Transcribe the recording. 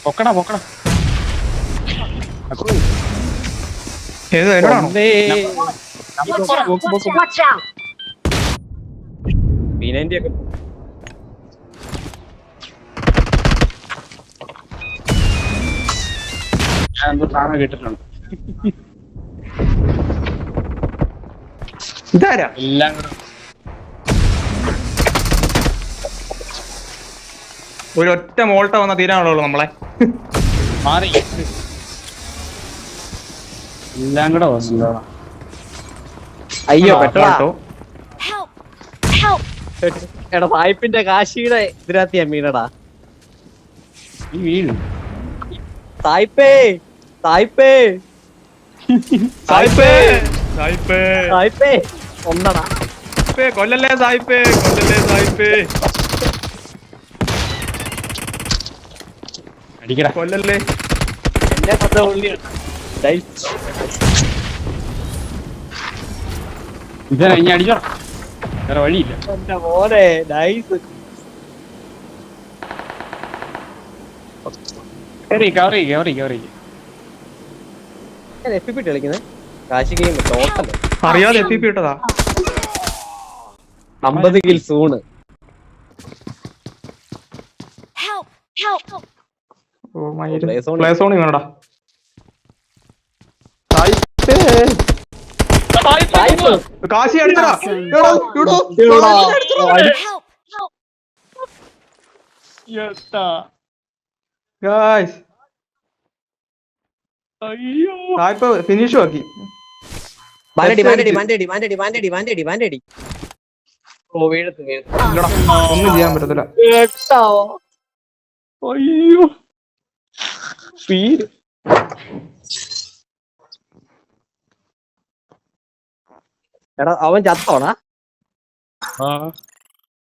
പൊക്കടാ പൊക്കടാ. ഏത് എന്നോടാണോ? പീനന്റെ ഒക്കെ ഞാൻ എന്തോ സാധനം കേട്ടിട്ടുണ്ട്. ഇതാരാ? എല്ലാം കൂടെ ഒരൊറ്റ മോൾട്ട വന്ന തീരാനുള്ളൂ നമ്മളെ. മാറി. എല്ലാം കൂടെ വന്നില്ല. അയ്യോ പെട്ടടാ. മോൾട്ടോ. എടാ സായിപ്പിന്റെ കാശിയുടെ ഇതിനകത്ത് മീനടാ. ഈ വീഴും. സായിപ്പേ സായിപ്പേ സായിപ്പേ സായിപ്പേ സായിപ്പേ ഒന്നടാ. സായിപ്പേ കൊല്ലല്ലേ സായിപ്പേ കൊല്ലല്ലേ സായിപ്പേ അടിക്കടാ. കൊല്ലല്ലേ. എന്നെ പത്ത ഉള്ളിയാണ്. ഇതാ ഇനി അടിച്ചോ. വേറെ വഴിയില്ല. എന്റെ മോനെ നൈസ്. കവറി. ഞാൻ FPP കളിക്കുന്നത് കാശി ഗെയിം ടോട്ടൽ അറിയാതെ FPP ഇട്ടതാ. 50 കിൽ സൂണ്. പ്ലേ സോണി വേണടാ. സായിപ്പേ കാശി അടിച്ചടാ. ഗായ്സ് സായിപ്പ ഫിനിഷ് ആക്കി. വാൻഡടി. ഓ വീഴത്ത് ഇല്ലടാ ഒന്നും ചെയ്യാൻ പറ്റത്തില്ല. അയ്യോ സ്പീഡ്. എടാ അവൻ ചത്തോടാ.